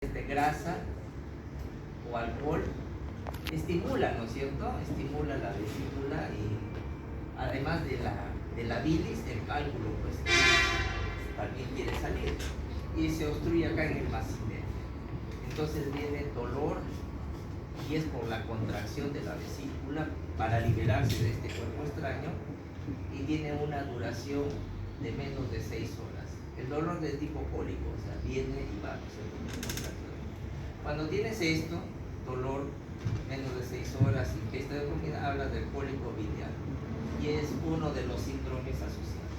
grasa o alcohol estimula, ¿no es cierto? Estimula la vesícula y además de la bilis, el cálculo pues también quiere salir y se obstruye acá en el macinero. Entonces viene dolor y es por la contracción de la vesícula para liberarse de este cuerpo extraño y tiene una duración de menos de 6 horas. El dolor de tipo cólico, o sea, viene y va, ¿no es cierto? Cuando tienes esto, dolor menos de 6 horas, ingesta de comida, habla del cólico biliar y es uno de los síndromes asociados.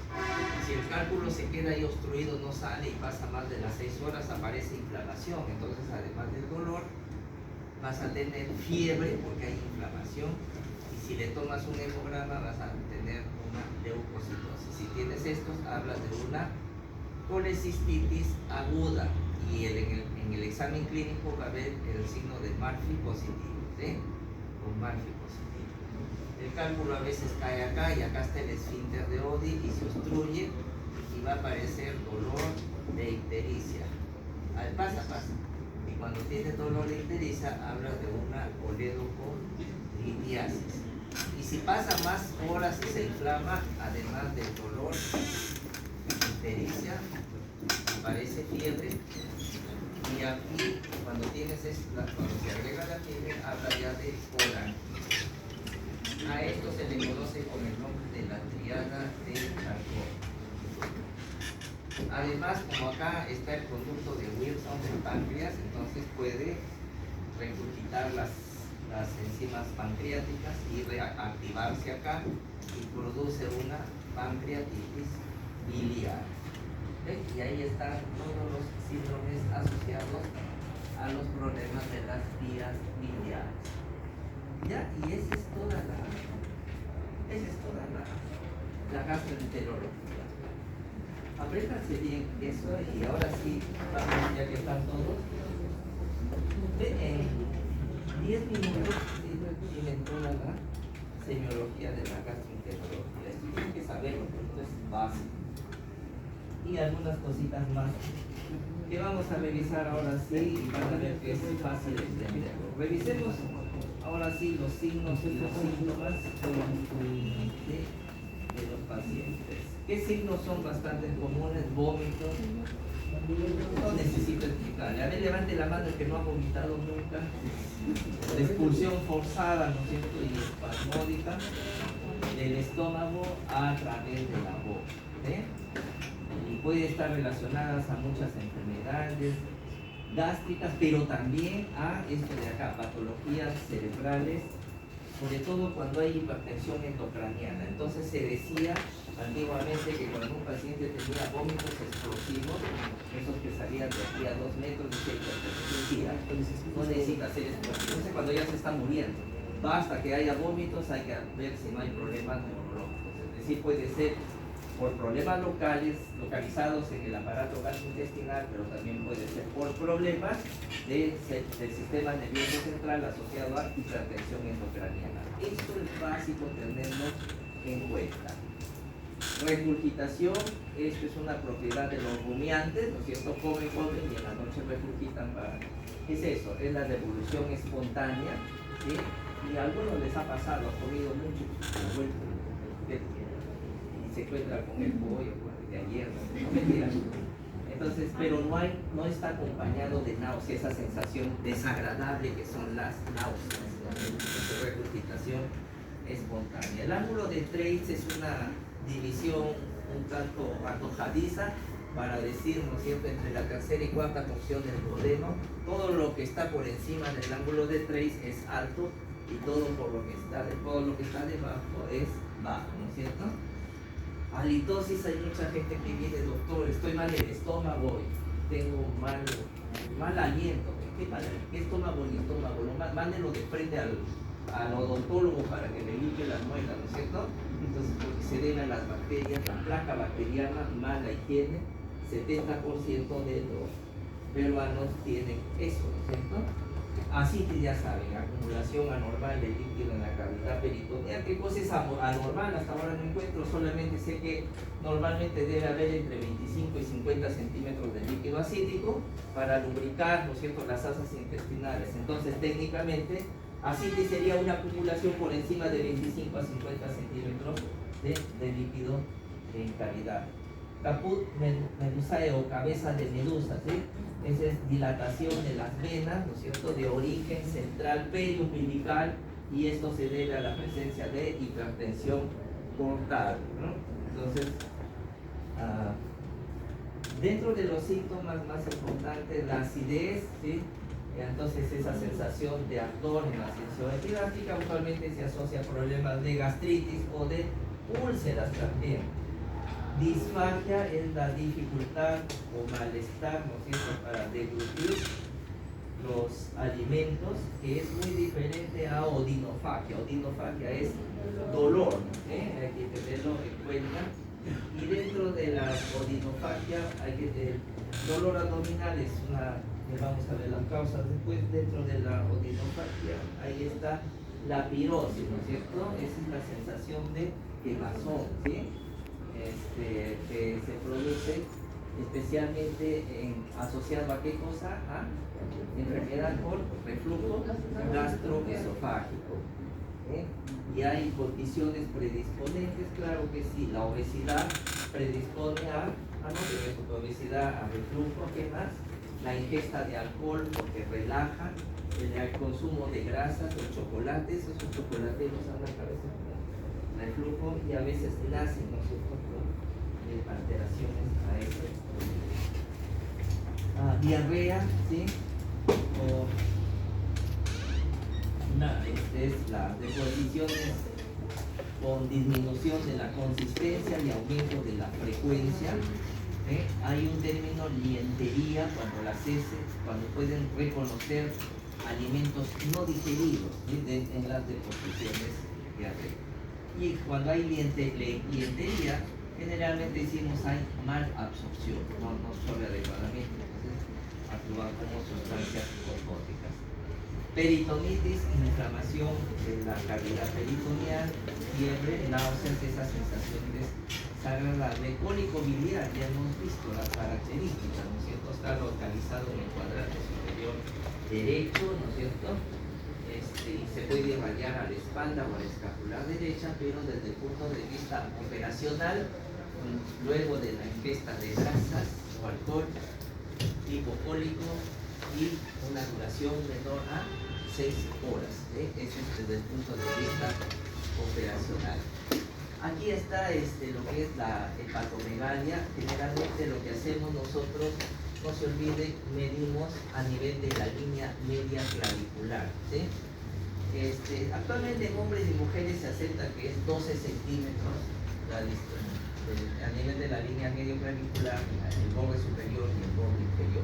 Si el cálculo se queda ahí obstruido, no sale y pasa más de las 6 horas, aparece inflamación. Entonces, además del dolor, vas a tener fiebre porque hay inflamación y si le tomas un hemograma vas a tener una leucocitosis. Si tienes estos, hablas de una colecistitis aguda y en el examen clínico va a haber el signo de Murphy positivo, ¿sí? Con Murphy positivo. El cálculo a veces cae acá y acá está el esfínter de Oddi y se obstruye y va a aparecer dolor de ictericia. Pasa. Y cuando tienes dolor de ictericia hablas de una coledocolidiasis. Y si pasa más horas y se inflama, además del dolor, ictericia, aparece fiebre. Y aquí, cuando tienes cuando se agrega la fiebre, habla ya de cola. A esto se le conoce con el nombre de la triada de Charcot. Además, como acá está el conducto de Wilson del páncreas, entonces puede regurgitar las enzimas pancreáticas y reactivarse acá y produce una pancreatitis biliar. Y ahí están todos los síndromes asociados a los problemas de las vías biliares. ¿Ya? Y esa es toda la gastroenterología. Apréndanse bien eso y ahora sí, vamos, ya que están todos. En 10 minutos tienen toda la semiología de la gastroenterología. Esto tienen que saberlo, porque esto es básico. Y algunas cositas más que vamos a revisar ahora sí y van a ver que es fácil de entenderlo. Revisemos ahora sí los signos y los síntomas de los pacientes. ¿Qué signos son bastante comunes? Vómitos. No necesito explicarle. A ver, levante la mano el que no ha vomitado nunca. La expulsión forzada, ¿no es cierto? Y espasmódica del estómago a través de la boca. Y puede estar relacionadas a muchas enfermedades gástricas, pero también a esto de acá, patologías cerebrales, sobre todo cuando hay hipertensión endocraniana. Entonces se decía antiguamente que cuando un paciente tenía vómitos explosivos, esos que salían de aquí a 2 metros, no necesita hacer explosivo. Entonces cuando ya se está muriendo, basta que haya vómitos, hay que ver si no hay problemas neurológicos. Es decir, puede ser por problemas localizados en el aparato gastrointestinal, pero también puede ser por problemas del sistema nervioso central asociado a hipertensión endocraniana. Esto es básico tenerlo en cuenta. Regurgitación, esto es una propiedad de los rumiantes, ¿no es cierto? Comen y en la noche regurgitan para... ¿Qué es eso? Es la devolución espontánea, ¿sí? Y a algunos les ha pasado, ha comido mucho, y se encuentra con el pollo de ayer, no mentira. Entonces, pero no está acompañado de náusea, esa sensación desagradable que son las náuseas, ¿no? Regurgitación espontánea. El ángulo de Treitz es una división un tanto antojadiza para decir, ¿no es cierto?, entre la tercera y cuarta porción del duodeno, todo lo que está por encima del ángulo de Treitz es alto y todo lo que está debajo es bajo, ¿no es cierto? Halitosis, hay mucha gente que viene, doctor, estoy mal del estómago, tengo mal aliento. ¿Qué estómago ni estómago? Mándenlo de frente al odontólogo para que le limpie las muelas, ¿no es cierto? Entonces, porque se deben a las bacterias, la placa bacteriana, mala higiene, 70% de los peruanos tienen eso, ¿no es cierto? Ascitis, ya saben, acumulación anormal de líquido en la cavidad peritoneal. ¿Qué cosa es anormal? Hasta ahora no encuentro, solamente sé que normalmente debe haber entre 25 y 50 centímetros de líquido ascítico para lubricar, ¿no es cierto?, las asas intestinales. Entonces, técnicamente, ascitis sería una acumulación por encima de 25 a 50 centímetros de líquido en cavidad. Caput medusae o cabeza de medusa, ¿sí? Esa es dilatación de las venas, ¿no es cierto?, de origen central periumbilical, y esto se debe a la presencia de hipertensión portal, ¿no? Entonces, dentro de los síntomas más importantes, la acidez, ¿sí? Entonces esa sensación de ardor en la sección epigástica usualmente se asocia a problemas de gastritis o de úlceras también. Disfagia es la dificultad o malestar, ¿no es cierto?, para deglutir los alimentos, que es muy diferente a odinofagia. Odinofagia es dolor, hay que tenerlo en cuenta. Y dentro de la odinofagia hay que tener dolor abdominal, es una, vamos a ver las causas después. Dentro de la odinofagia ahí está la pirosis, ¿no es cierto? Esa es la sensación de quemazón, ¿sí? Que se produce especialmente asociado a qué cosa, a enfermedad por reflujo gastroesofágico. Y hay condiciones predisponentes, claro que sí, la obesidad predispone a obesidad, a reflujo. ¿Qué más? La ingesta de alcohol, porque relaja, el consumo de grasas o chocolates, esos chocolateros a la cabeza, reflujo, y a veces nacen nosotros alteraciones a eso. Diarrea, ¿sí? O es las deposiciones con disminución de la consistencia y aumento de la frecuencia. Hay un término, lientería, cuando las heces, cuando pueden reconocer alimentos no digeridos, ¿sí?, en las deposiciones diarreicas. Y cuando hay lientería, generalmente decimos hay mal absorción, no absorbe adecuadamente, entonces actúan como sustancias osmóticas. Peritonitis, inflamación de la cavidad peritoneal, fiebre, náuseas, esas sensaciones desagradables. Cólico biliar, ya hemos visto las características, ¿no es cierto? Está localizado en el cuadrante superior derecho, ¿no es cierto? Y se puede irradiar a la espalda o a la escapular derecha, pero desde el punto de vista operacional, luego de la ingesta de grasas o alcohol hipocólico y una duración menor a 6 horas. Eso es desde el punto de vista operacional. Aquí está lo que es la hepatomegalia. Generalmente lo que hacemos nosotros, no se olvide, medimos a nivel de la línea media clavicular, ¿sí? Actualmente en hombres y mujeres se acepta que es 12 centímetros la distancia a nivel de la línea medio clavicular, el borde superior y el borde inferior.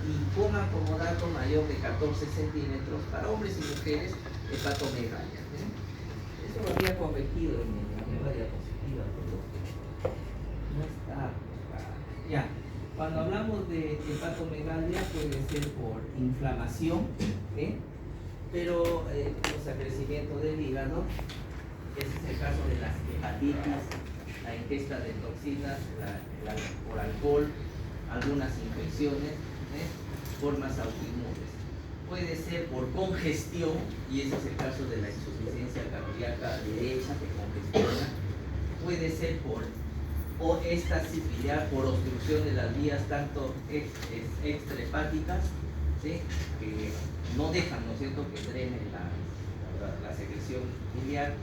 Y pongan como dato mayor de 14 centímetros para hombres y mujeres hepatomegalia. Eso lo había corregido en la nueva diapositiva, pero no está. Ya, cuando hablamos de hepatomegalia puede ser por inflamación, pero crecimiento del hígado. Ese es el caso de las hepatitis, la ingesta de toxinas por alcohol, algunas infecciones, formas autoinmunes. Puede ser por congestión, y ese es el caso de la insuficiencia cardíaca derecha que congestiona. Puede ser por éstasis biliar, por obstrucción de las vías tanto extrahepáticas, ¿sí?, que no dejan, ¿no es cierto?, que drene la secreción biliar.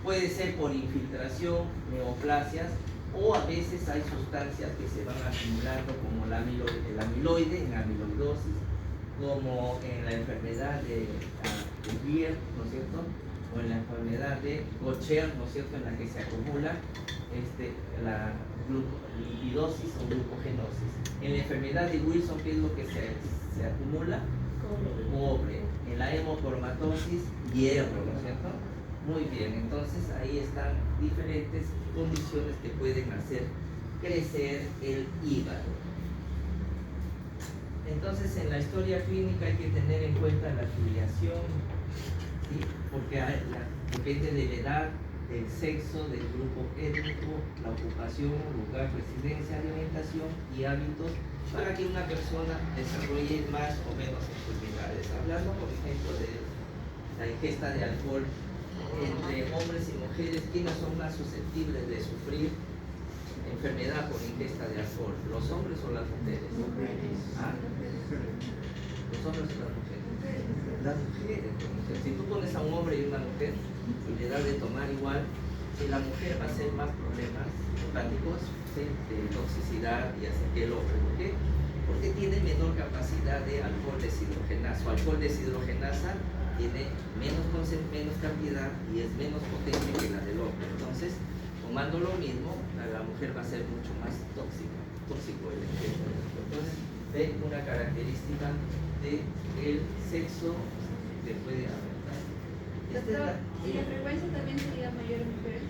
Puede ser por infiltración, neoplasias, o a veces hay sustancias que se van acumulando como el amiloide en amiloidosis, como en la enfermedad de Gier, ¿no es cierto?, o en la enfermedad de Gaucher, ¿no es cierto?, en la que se acumula la lipidosis o glucogenosis. En la enfermedad de Wilson, ¿qué es lo que se acumula? Cobre. En la hemocromatosis, hierro, ¿no es cierto? Muy bien, entonces ahí están diferentes condiciones que pueden hacer crecer el hígado. Entonces, en la historia clínica hay que tener en cuenta la filiación, ¿sí? Porque depende de la edad, del sexo, del grupo étnico, la ocupación, lugar, residencia, alimentación y hábitos para que una persona desarrolle más o menos enfermedades. Hablando, por ejemplo, de la ingesta de alcohol entre hombres y mujeres, ¿quiénes son más susceptibles de sufrir enfermedad por ingesta de alcohol? ¿Los hombres o las mujeres? ¿Ah? ¿Los hombres o las mujeres? Las mujeres. Si tú pones a un hombre y una mujer y le das de tomar igual, si la mujer va a hacer más problemas hepáticos, ¿sí? De toxicidad y así que el hombre. ¿Por qué? Porque tiene menor capacidad de alcohol deshidrogenasa. Su alcohol deshidrogenasa tiene menos cantidad y es menos potente que la del hombre. Entonces, tomando lo mismo, la mujer va a ser mucho más tóxico el efecto. Entonces, ve una característica del sexo que puede afectar. ¿Y la frecuencia también sería mayor en mujeres?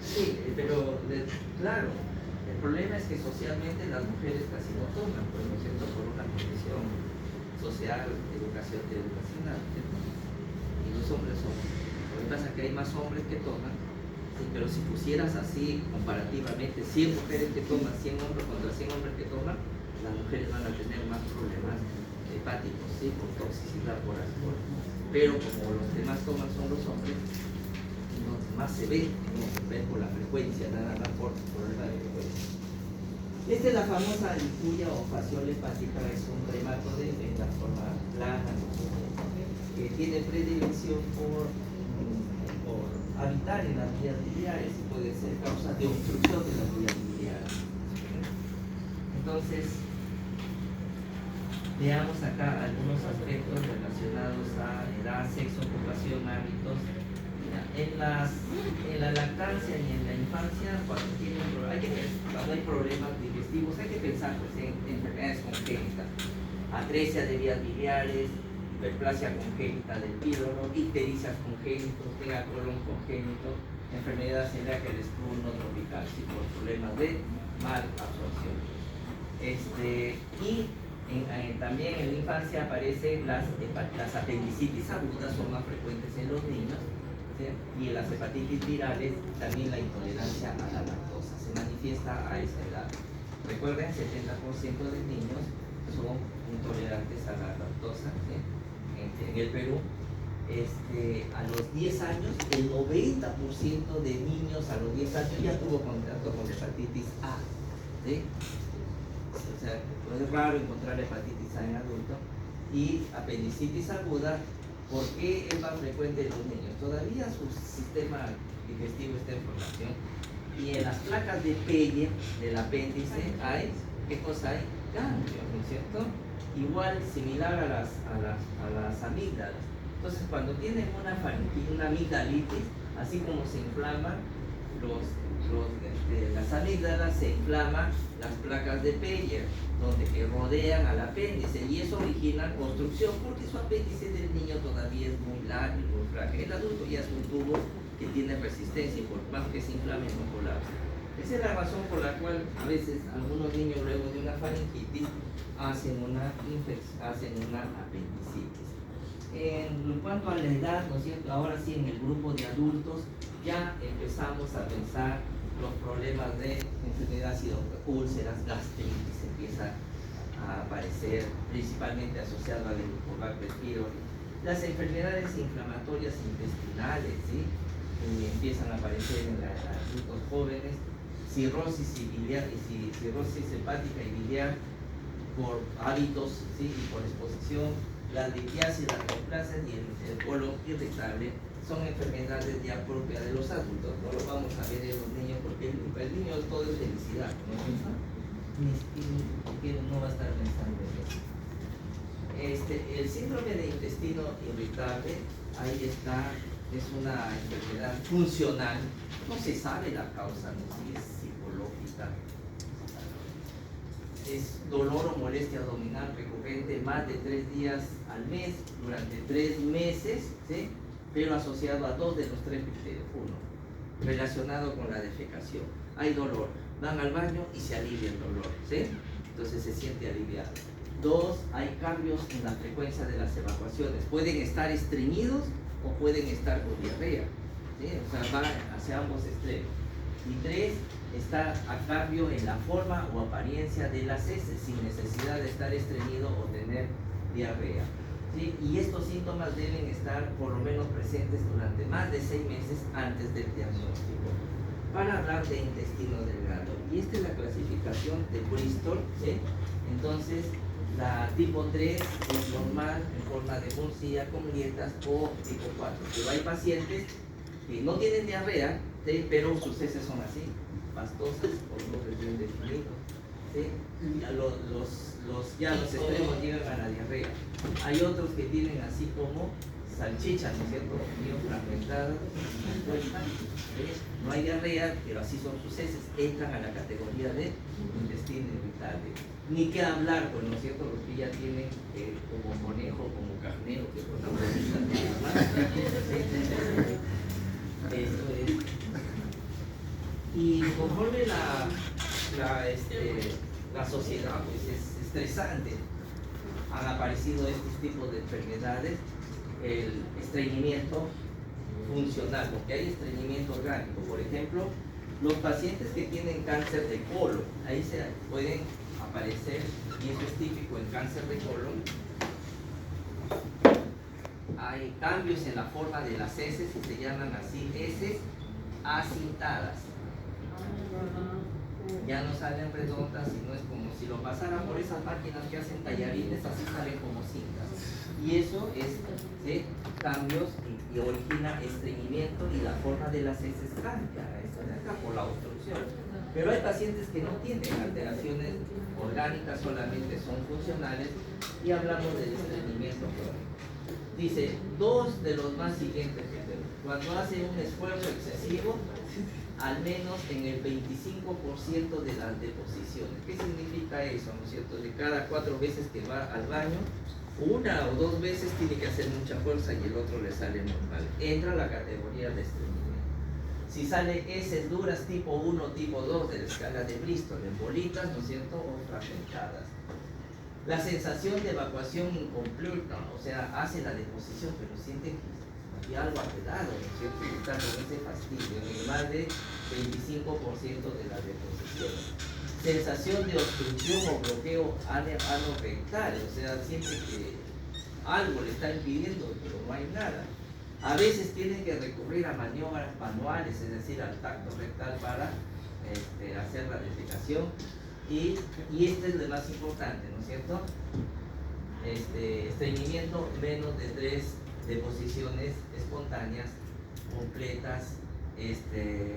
Sí, pero claro, el problema es que socialmente las mujeres casi no toman, pues, ¿no es cierto? Por una condición social, educacional, ¿cierto? Y los hombres son. Lo que pasa es que hay más hombres que toman, sí, pero si pusieras así comparativamente 100 mujeres que toman, 100 hombres contra 100 hombres que toman, las mujeres van a tener más problemas hepáticos, ¿sí? Por toxicidad, por alcohol. Pero como los que más toman son los hombres, más se ve, no se ve por la frecuencia, nada más por la frecuencia. Esta es la famosa lifuria o fasciola hepática, es un remátoide en la forma plana, que tiene predilección por habitar en las vías biliares y puede ser causa de obstrucción de las vías biliares. Entonces, veamos acá algunos aspectos relacionados a edad, sexo, ocupación, hábitos. En la lactancia y en la infancia, cuando hay problemas digestivos, hay que pensar pues, en enfermedades congénitas, atresia de vías biliares, hiperplasia congénita del píloro, ictericias congénitos, colon congénito, enfermedad celíaca del estruno tropical, ¿sí? Por problemas de mal absorción. También en la infancia aparecen las apendicitis agudas, son más frecuentes en los niños, ¿sí? Y en las hepatitis virales también la intolerancia a la lactosa se manifiesta a esa edad. Recuerden, 70% de niños son intolerantes a la lactosa, ¿sí? En el Perú, a los 10 años, el 90% de niños a los 10 años ya tuvo contacto con hepatitis A, ¿sí? O sea, es raro encontrar hepatitis A en adulto. Y apendicitis aguda, ¿por qué es más frecuente en los niños? Todavía su sistema digestivo está en formación y en las placas de Peye del apéndice hay, ¿qué cosa hay? Ganglios, ¿no es cierto? Igual, similar a las amígdalas. Entonces, cuando tienen una amigdalitis, así como se inflaman las amígdalas, se inflaman las placas de Peye, donde que rodean al apéndice, y eso origina obstrucción, porque su apéndice del niño todavía es muy largo, muy frágil. El adulto ya es un tubo que tiene resistencia y por más que se inflame no colapsa. Esa es la razón por la cual a veces algunos niños luego de una faringitis hacen una apendicitis. En cuanto a la edad, ¿no es cierto? Ahora sí, en el grupo de adultos ya empezamos a pensar los problemas de enfermedad ácido, úlceras, gastritis, empieza a aparecer, principalmente asociado al Helicobacter pylori. Las enfermedades inflamatorias intestinales, ¿sí? Empiezan a aparecer en adultos jóvenes, cirrosis hepática y biliar por hábitos, ¿sí? Y por exposición, la litiasis, las neoplasias y el colon irritable son enfermedades ya propias de los adultos. No lo vamos a ver en los niños porque el niño todo es felicidad, ¿no? No va a estar pensando en eso. El síndrome de intestino irritable, ahí está, es una enfermedad funcional, no se sabe la causa, no sé si es psicológica, es dolor o molestia abdominal recurrente más de 3 días al mes durante 3 meses, ¿sí? Pero asociado a 2 de los 3 criterios. 1, relacionado con la defecación. Hay dolor, van al baño y se alivia el dolor, ¿sí? Entonces se siente aliviado. Dos, hay cambios en la frecuencia de las evacuaciones. Pueden estar estreñidos o pueden estar con diarrea, ¿sí? O sea, va hacia ambos extremos. Y tres, está a cambio en la forma o apariencia de las heces, sin necesidad de estar estreñido o tener diarrea, ¿sí? Y estos síntomas deben estar por lo menos presentes durante más de 6 meses antes del diagnóstico. Para hablar de intestino delgado, y esta es la clasificación de Bristol, ¿sí? Entonces, la tipo 3 es normal, en forma de morcilla, con grietas, o tipo 4. Pero hay pacientes que no tienen diarrea, ¿sí? Pero sus heces son así, pastosas, por bloques bien definidos, ¿sí? Ya los extremos llegan a la diarrea. Hay otros que tienen así como salchicha, ¿no es cierto? Bien fragmentada, ¿sí? No hay diarrea, pero así son sus heces, entran a la categoría de intestino irritable. Ni que hablar, pues, ¿no es cierto? Los que ya tienen como conejo, como carnero, que por la nada más. Esto es. Y conforme la sociedad pues, es estresante, han aparecido estos tipos de enfermedades, el estreñimiento funcional, porque hay estreñimiento orgánico. Por ejemplo, los pacientes que tienen cáncer de colon, ahí se pueden aparecer, y eso es típico en cáncer de colon, hay cambios en la forma de las heces y se llaman así heces acintadas. Ya no salen redondas, sino es como si lo pasaran por esas máquinas que hacen tallarines, así salen como cintas. Y eso es, ¿sí? Cambios y origina estreñimiento y la forma de las heces cambia, esto de acá, por la obstrucción. Pero hay pacientes que no tienen alteraciones orgánicas, solamente son funcionales, y hablamos del estreñimiento crónico. Dice, dos de los más siguientes, cuando hace un esfuerzo excesivo, al menos en el 25% de las deposiciones. ¿Qué significa eso, no es cierto? De cada 4 veces que va al baño, 1 o 2 veces tiene que hacer mucha fuerza y el otro le sale normal. Entra a la categoría de estreñimiento. Si sale heces duras tipo 1, tipo 2 de la escala de Bristol, en bolitas, ¿no es cierto? O fragmentadas. La sensación de evacuación incompleta, o sea, hace la deposición, pero siente que algo ha quedado, ¿no es cierto? Y está con ese fastidio, en más de 25% de las deposiciones. Sensación de obstrucción o bloqueo ano-rectal, o sea, siente que algo le está impidiendo, pero no hay nada. A veces tienen que recurrir a maniobras manuales, es decir, al tacto rectal para hacer la defecación. Y este es lo más importante, ¿no es cierto? Estreñimiento menos de 3 deposiciones espontáneas completas,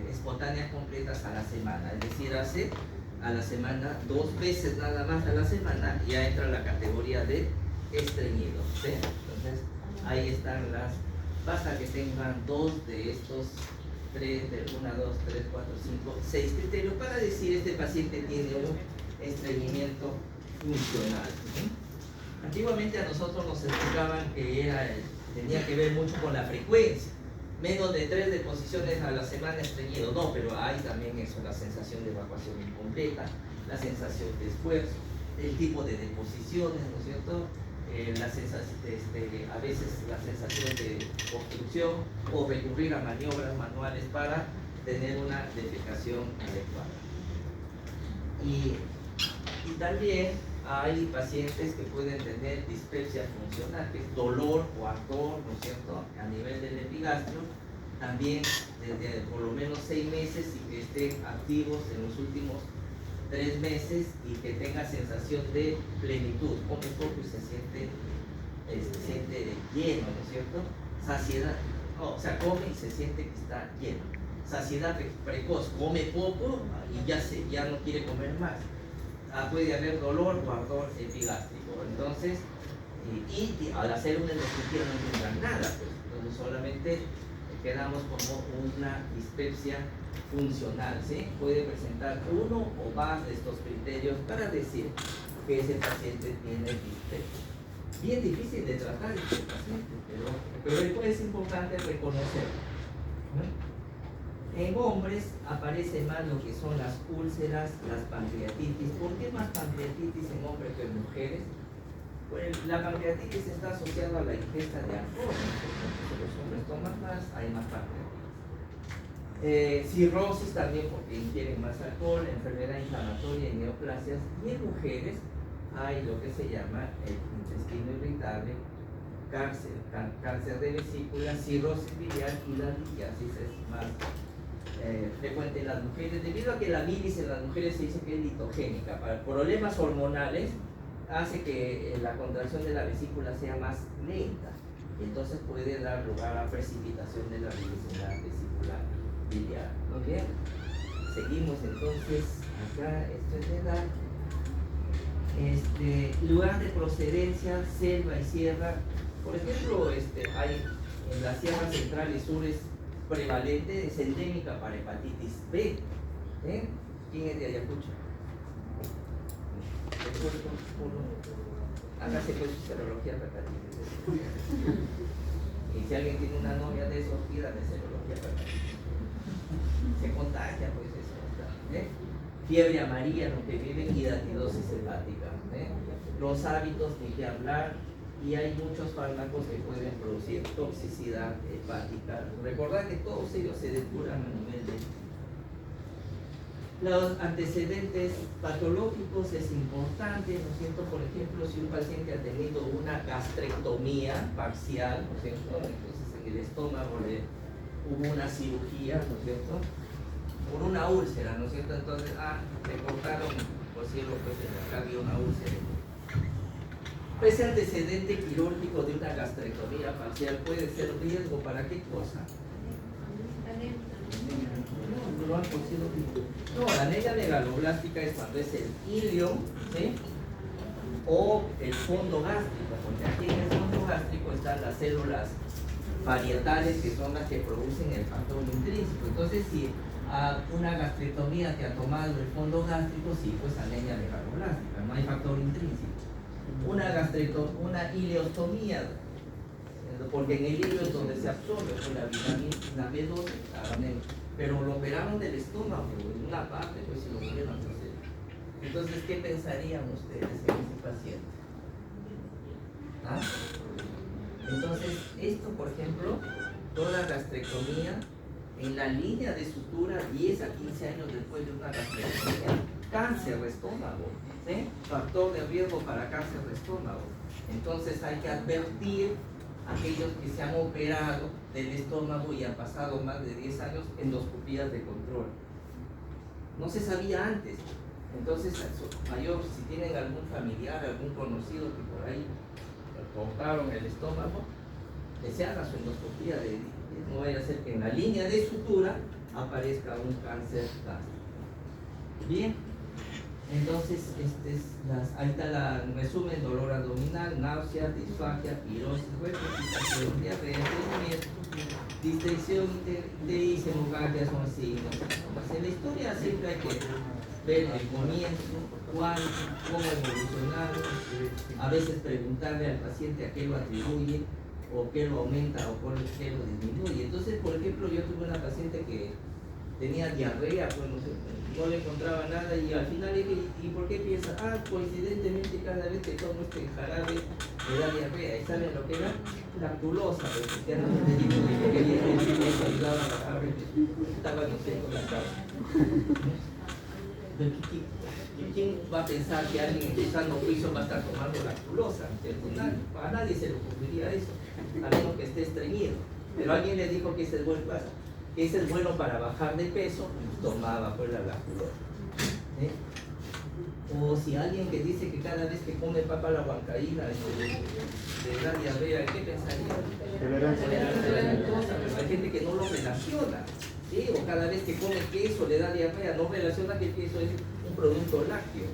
espontáneas completas a la semana. Es decir, hace a la semana 2 veces nada más a la semana, ya entra la categoría de estreñido, ¿sí? Entonces, ahí están basta que tengan 2 de estos 3, de 1, 2, 3, 4, 5, 6 criterios para decir este paciente tiene un estreñimiento funcional, ¿sí? Antiguamente a nosotros nos explicaban que tenía que ver mucho con la frecuencia, menos de 3 deposiciones a la semana estreñido. No, pero hay también eso, la sensación de evacuación incompleta, la sensación de esfuerzo, el tipo de deposiciones, ¿no es cierto? A veces la sensación de obstrucción o recurrir a maniobras manuales para tener una defecación adecuada. Y también hay pacientes que pueden tener dispepsia funcional, que es dolor o ardor, ¿no es cierto?, a nivel del epigastrio, también desde por lo menos 6 meses, y que estén activos en los últimos 3 meses y que tenga sensación de plenitud, come poco y se siente lleno, ¿no es cierto? Saciedad, o sea, come y se siente que está lleno. Saciedad precoz, come poco y ya no quiere comer más. Puede haber dolor o ardor epigástrico. Entonces, y al hacer una endoscopia no encuentran nada, pues. Entonces solamente quedamos como una dispepsia funcional, ¿sí? Puede presentar uno o más de estos criterios para decir que ese paciente tiene dispepsia. Bien difícil de tratar este paciente, pero es importante reconocerlo, ¿no? En hombres aparece más lo que son las úlceras, las pancreatitis. ¿Por qué más pancreatitis en hombres que en mujeres? Pues la pancreatitis está asociada a la ingesta de alcohol, si los hombres toman más, hay más pancreatitis. Cirrosis también porque ingieren más alcohol, enfermedad inflamatoria y neoplasias, y en mujeres hay lo que se llama el intestino irritable, cáncer de vesícula, cirrosis biliar y la litiasis es más frecuente en las mujeres, debido a que la bilis en las mujeres se dice que es litogénica. Para problemas hormonales hace que la contracción de la vesícula sea más lenta, y entonces puede dar lugar a precipitación de la bilis en la vesícula biliar. ¿No bien? Seguimos entonces acá, esto es de edad. Lugar de procedencia, selva y sierra. Por ejemplo, hay en la sierra central y sur es prevalente, es endémica para hepatitis B. ¿Quién es de Ayacucho? Hágase pues su serología para hepatitis B. Y si alguien tiene una novia de esos, pídame serología para hepatitis B. Se contagia pues eso. Fiebre amarilla, lo que viven, y hidatidosis hepática. Los hábitos, ni que hablar, y hay muchos fármacos que pueden producir toxicidad hepática. Recordad que todos ellos se depuran a nivel de... Los antecedentes patológicos es importante, ¿no es cierto? Por ejemplo, si un paciente ha tenido una gastrectomía parcial, ¿no es cierto? Entonces en el estómago hubo una cirugía, ¿no es cierto? Por una úlcera, ¿no es cierto? Entonces, le cortaron, por cielo, pues acá había una úlcera. Ese antecedente quirúrgico de una gastrectomía parcial puede ser riesgo para qué cosa. No, la anemia megaloblástica es cuando es el ilium, ¿sí? O el fondo gástrico, porque aquí en el fondo gástrico están las células parietales, que son las que producen el factor intrínseco. Entonces, si a una gastrectomía te ha tomado el fondo gástrico, sí, pues anemia megaloblástica, no hay factor intrínseco. Una ileostomía, porque en el ilio es donde se absorbe la vitamina B12, pero lo operaron del estómago, en una parte, pues si lo volvieron a hacer. Entonces, ¿qué pensarían ustedes en ese paciente? Entonces, esto, por ejemplo, toda gastrectomía, en la línea de sutura 10 a 15 años después de una gastrectomía, cáncer de estómago, ¿sí? Factor de riesgo para cáncer de estómago. Entonces hay que advertir a aquellos que se han operado del estómago y han pasado más de 10 años endoscopías de control. No se sabía antes. Entonces, mayor, si tienen algún familiar, algún conocido que por ahí cortaron el estómago, que se haga su endoscopía no vaya a ser que en la línea de sutura aparezca un cáncer gástrico. Bien, entonces ahí está el resumen: dolor abdominal, náusea, disfagia, pirosis, reflutización, diarrea, estreñimiento, distensión y hemorragia son signos. En la historia siempre hay que ver el comienzo, cómo evolucionaron, a veces preguntarle al paciente a qué lo atribuye, o qué lo aumenta o qué lo disminuye. Entonces, por ejemplo, yo tuve una paciente que tenía diarrea, pues no le encontraba nada, y al final dije, ¿y por qué piensa? Coincidentemente cada vez que tomo este jarabe me da diarrea. ¿Y saben lo que era? Lactulosa, pues ya no me dijo que quería decir que eso ayudaba a bajar, estaba inocente con la cara. ¿Quién va a pensar que alguien en sano juicio va a estar tomando lactulosa? A nadie se le ocurriría eso, a menos que esté estreñido. Pero alguien le dijo que ese es bueno para bajar de peso, y tomaba pues la lactulosa. O si alguien que dice que cada vez que come papa la huancaína le da diarrea, ¿qué pensaría? Hay gente que no lo relaciona. ¿Sí? O cada vez que come queso le da diarrea, no relaciona que el queso es un producto lácteo.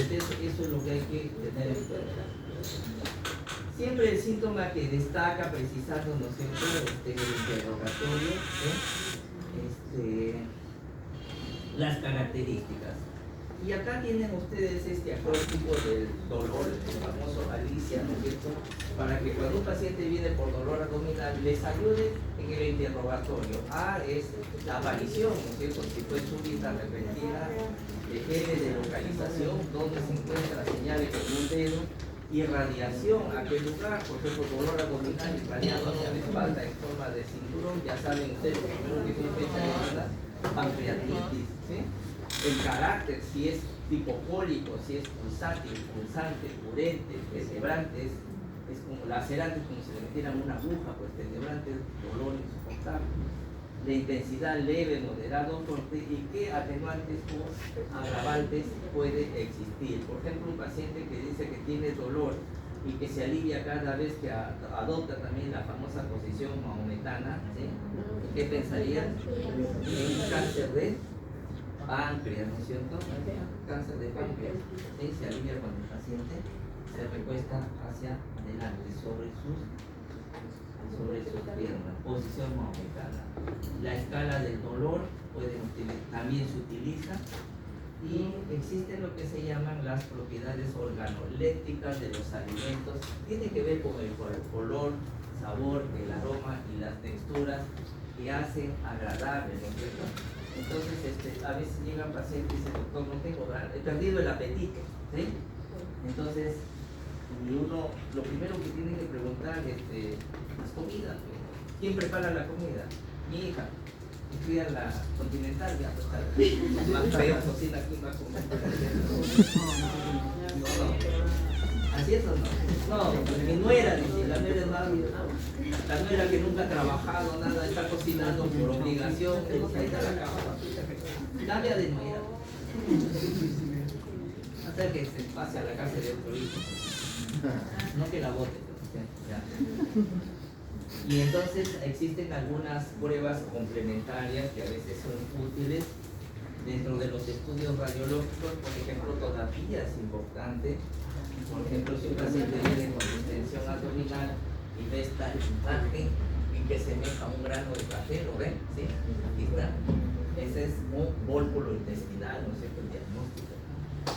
Entonces, eso es lo que hay que tener en cuenta. Siempre el síntoma que destaca, precisando, ¿no es cierto?, en el interrogatorio, las características. Y acá tienen ustedes este acróstico del dolor, el famoso Alicia, ¿no es cierto?, para que cuando un paciente viene por dolor abdominal les ayude en el interrogatorio. Es la aparición, ¿no es cierto?, si fue súbita, repentina, L de localización, donde se encuentra, señale con un dedo, irradiación a aquel lugar, por ejemplo, dolor abdominal irradiado hacia la espalda en forma de cinturón, ya saben ustedes, lo primero que tiene fecha llamada pancreatitis, ¿sí? El carácter, si es tipo cólico, si es pulsante, purente, deshebrante, es como lacerante, como si le metieran una aguja, pues deshebrante, dolor insoportable. De intensidad leve, moderado, fuerte, y qué atenuantes o agravantes puede existir. Por ejemplo, un paciente que dice que tiene dolor y que se alivia cada vez que adopta también la famosa posición maometana, ¿sí? ¿Qué pensaría? En un cáncer de páncreas, ¿no es cierto? Cáncer de páncreas, ¿sí? Se alivia cuando el paciente se recuesta hacia adelante sobre sus piernas, posición maometana. La escala del dolor también se utiliza, y existen lo que se llaman las propiedades organolépticas de los alimentos. Tiene que ver con el color, sabor, el aroma y las texturas que hacen agradable, ¿no es cierto? Entonces, a veces llegan pacientes y dicen, doctor, no tengo ganas, he perdido el apetito, ¿sí? Entonces, y uno, lo primero que tiene que preguntar es las comidas. ¿Quién prepara la comida? Mi hija. Estudia la Continental, ya pues está más feo cocina que una comida. No. ¿Así es o no? No, mi nuera, dice, la nuera es más, la nuera que nunca ha trabajado, nada, está cocinando por obligación, ahí está la cama. Cambia de nuera. Hasta que se pase a la casa de otro hijo. No que la bote, ya. Y entonces existen algunas pruebas complementarias que a veces son útiles dentro de los estudios radiológicos. Por ejemplo, todavía es importante, por ejemplo, si un paciente viene con distensión abdominal y ve esta imagen y que se meja un grano de café, ¿lo ven? ¿Sí? Aquí está. Ese es un vólvulo intestinal, ¿no es cierto? El diagnóstico.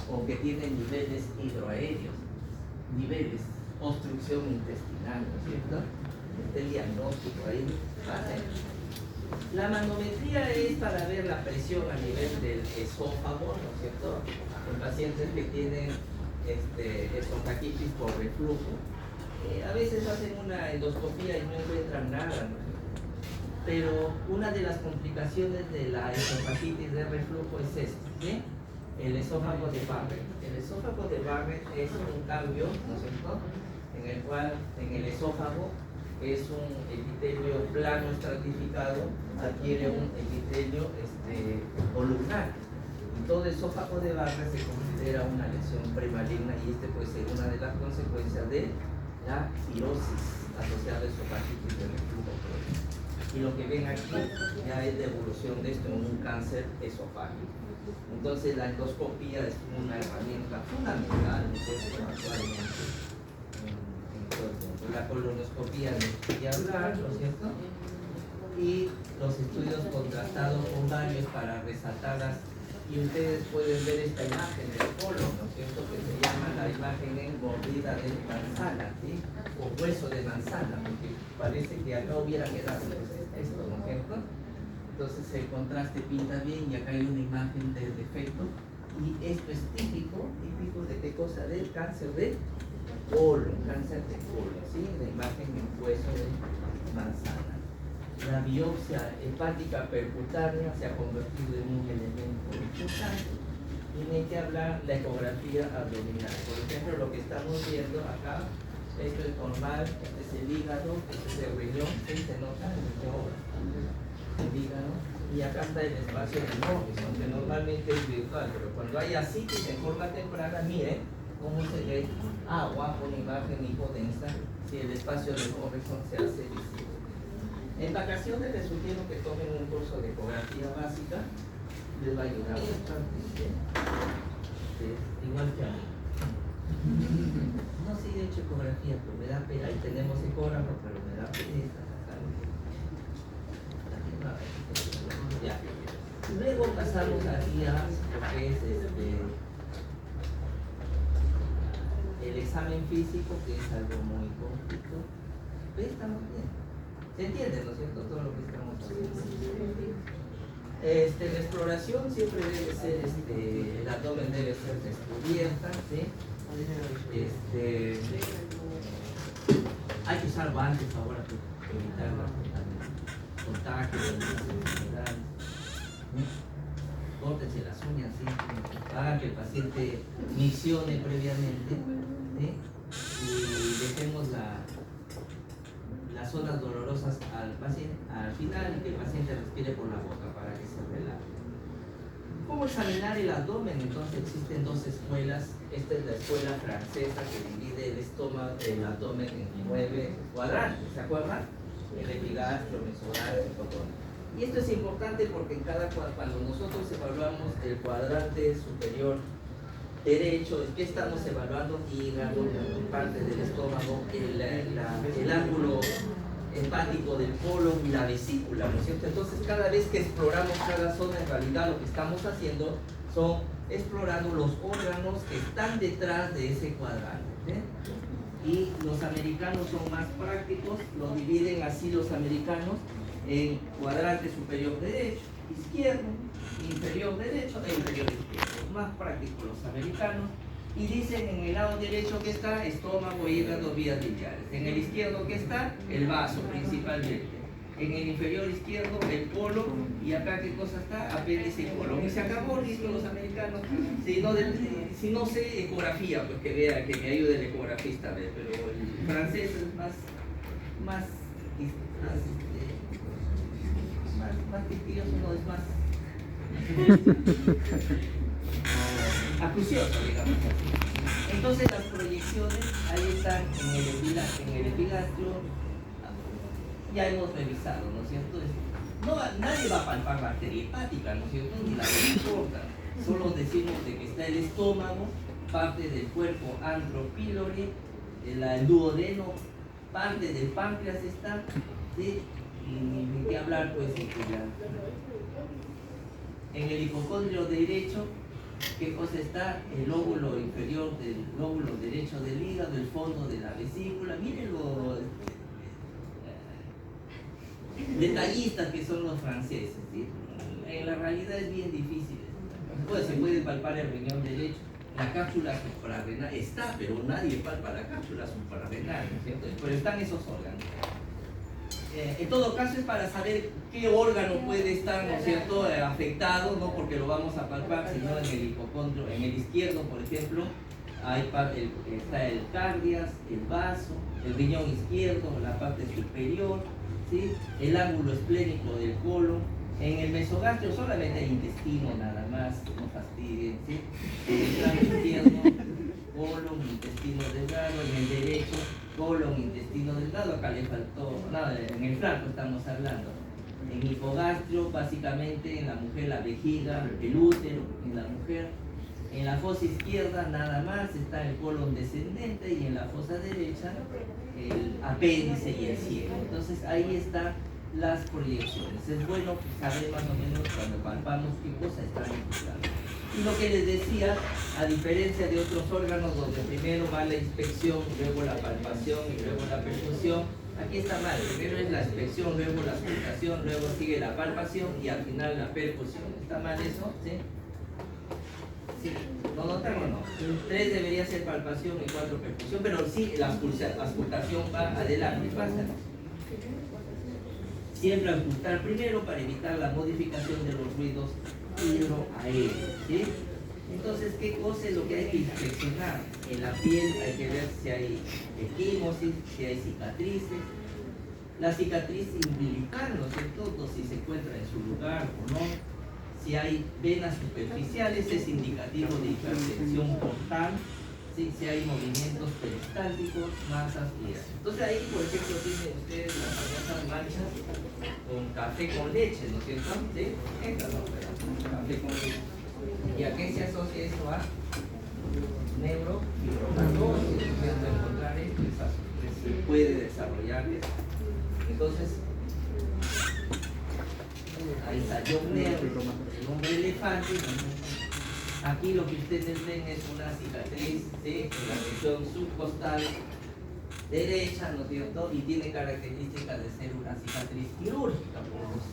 O que tiene niveles hidroaéreos, niveles, obstrucción intestinal, ¿no es cierto? El diagnóstico ahí. La manometría es para ver la presión a nivel del esófago, ¿no es cierto? En pacientes que tienen esofagitis por reflujo, a veces hacen una endoscopía y no encuentran nada, ¿no? Pero una de las complicaciones de la esofagitis de reflujo es esta, ¿sí? El esófago de Barrett. El esófago de Barrett es un cambio, ¿no es cierto?, en el cual en el esófago es un epitelio plano estratificado, adquiere un epitelio columnar. Y todo esófago de Barrett se considera una lesión premaligna, y puede ser una de las consecuencias de la cirrosis asociada a esofagitis de reflujo crónico. Y lo que ven aquí ya es la evolución de esto en un cáncer esofágico. Entonces la endoscopía es una herramienta fundamental actualmente. La colonoscopía de hablar, ¿no es cierto? Y los estudios contrastados con varios para resaltarlas. Y ustedes pueden ver esta imagen del colon, ¿no es cierto?, que se llama la imagen engordida de manzana, ¿sí? O hueso de manzana, porque parece que acá hubiera quedado esto, ¿no es cierto? Entonces el contraste pinta bien, y acá hay una imagen del defecto, y esto es típico de qué cosa, del cáncer de colon, ¿sí? La imagen en hueso de manzana. La biopsia hepática percutánea se ha convertido en un elemento importante. Tiene que hablar la ecografía abdominal. Por ejemplo, lo que estamos viendo acá, esto es normal, este es el hígado, este es el riñón, ¿sí? Se nota el hígado, y acá está el espacio del Morrison, que normalmente es virtual, pero cuando hay ascitis en forma temprana, miren cómo se ve agua con imagen hipodensa si el espacio del Morrison se hace visible. En vacaciones les sugiero que tomen un curso de ecografía básica, les va a ayudar bastante, ¿sí? Igual que a mí. No, sí, de hecho ecografía, pero me da pena, ahí tenemos ecógrafo, pero me da pereza. Ya. Luego pasamos aquí a lo que es el examen físico, que es algo muy complicado. Pero estamos bien. ¿Se entiende, no es cierto, todo lo que estamos haciendo? La exploración siempre debe ser, el abdomen debe ser descubierta, ¿sí? Hay que usar guantes ahora para evitar el contagio de las enfermedades. Córtense las uñas, ¿sí? Hagan que el paciente miccione previamente, ¿sí? Y dejemos las zonas dolorosas al paciente al final y que el paciente respire por la boca para que se relaje. ¿Cómo examinar el abdomen? Entonces existen dos escuelas. Esta es la escuela francesa que divide el estómago, el abdomen en 9 cuadrantes, ¿se acuerdan? El epigastro, mesogastro, cotón. Y esto es importante porque en cuando nosotros evaluamos el cuadrante superior derecho, ¿qué estamos evaluando? Hígado, parte del estómago, el ángulo hepático del colon y la vesícula, ¿no es cierto? Entonces cada vez que exploramos cada zona, en realidad lo que estamos haciendo son explorando los órganos que están detrás de ese cuadrante, ¿sí? Y los americanos son más prácticos, lo dividen así los americanos en cuadrante superior derecho, izquierdo, inferior derecho e inferior izquierdo. Más prácticos los americanos. Y dicen en el lado derecho que está estómago, hígado, vías biliares. En el izquierdo que está el vaso principalmente. En el inferior izquierdo el colon. Y acá qué cosa está, apéndice y colon. Y se acabó, listo, los americanos. Si no sé ecografía, pues que vea, que me ayude el ecografista a ver. Pero el francés es más quisquilloso, no es más acucioso, digamos. Entonces las proyecciones ahí están en el epigastrio, ya hemos revisado, ¿no es cierto? Nadie va a palpar la arteria hepática, ¿no es cierto? Ni la que importa. Solo decimos de que está el estómago, parte del cuerpo antropílore, el duodeno, parte del páncreas está, ¿sí? Y qué hablar pues en el hipocondrio derecho, qué cosa está, el lóbulo inferior del lóbulo derecho del hígado, el fondo de la vesícula. Miren lo detallistas que son los franceses, ¿sí? En la realidad es bien difícil. Pues se puede palpar el riñón derecho, la cápsula suprarrenal está, pero nadie palpa la cápsula suprarrenal, ¿no es cierto? Pero están esos órganos. En todo caso es para saber qué órgano puede estar, ¿no es cierto?, afectado, no porque lo vamos a palpar, sino en el hipocondrio, en el izquierdo, por ejemplo, está el cardias, el vaso, el riñón izquierdo, la parte superior, ¿sí? El ángulo esplénico del colon. En el mesogastrio solamente hay intestino nada más, no fastidien, ¿sí? En el lado izquierdo, colon, intestino delgado, en el derecho, colon, intestino delgado, acá le faltó, nada, en el flanco estamos hablando. En hipogastrio, básicamente en la mujer la vejiga, el útero, en la mujer. En la fosa izquierda nada más está el colon descendente y en la fosa derecha el apéndice y el cielo. Entonces ahí están las proyecciones. Es bueno saber más o menos cuando palpamos qué cosa está implicando. Y lo que les decía, a diferencia de otros órganos donde primero va la inspección, luego la palpación y luego la percusión, aquí está mal. Primero es la inspección, luego la auscultación, luego sigue la palpación y al final la percusión. ¿Está mal eso? ¿Sí? Sí, ¿lo notan o no? 3 debería ser palpación y 4 percusión, pero sí, la auscultación va adelante, pasa. Siempre auscultar primero para evitar la modificación de los ruidos hidroaéreos, ¿sí? Entonces, ¿qué cosa es lo que hay que inspeccionar? En la piel hay que ver si hay equimosis, si hay cicatrices. La cicatriz umbilical, ¿no es cierto?, si se encuentra en su lugar o no. Si hay venas superficiales, es indicativo de hipertensión portal. ¿Sí? Si hay movimientos peristálticos, masas y eso. Entonces ahí, por ejemplo, tienen ustedes las famosas manchas con café con leche, ¿no es cierto? ¿Sí? Estas no, pero café con leche. ¿Y a qué se asocia eso? A neurofibromatosis, ¿no es cierto? Encontrar esto, se puede desarrollar eso. Entonces, ahí está John Neer, el hombre elefante. Aquí lo que ustedes ven es una cicatriz, ¿sí?, en la región subcostal derecha, ¿no es cierto? Y tiene características de ser una cicatriz quirúrgica por los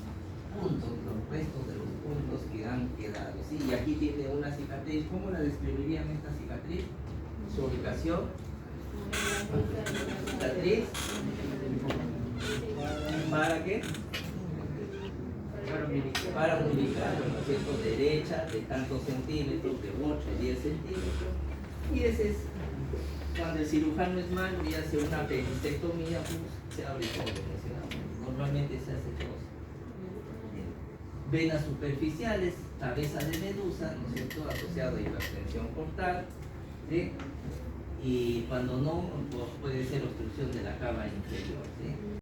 puntos, los restos de los puntos que han quedado, ¿sí? Y aquí tiene una cicatriz. ¿Cómo la describirían esta cicatriz? Su ubicación, cicatriz, ¿para qué? Para umbilical, ¿no es cierto? Derecha de tantos centímetros, de 8 a 10 centímetros. Y ese es cuando el cirujano es malo y hace una apendicectomía, pues se abre todo, ¿no es cierto? Normalmente se hace todo. Venas superficiales, cabeza de medusa, ¿no es cierto? Asociado a hipertensión portal, ¿sí? Y cuando no, pues puede ser obstrucción de la cámara inferior, ¿sí?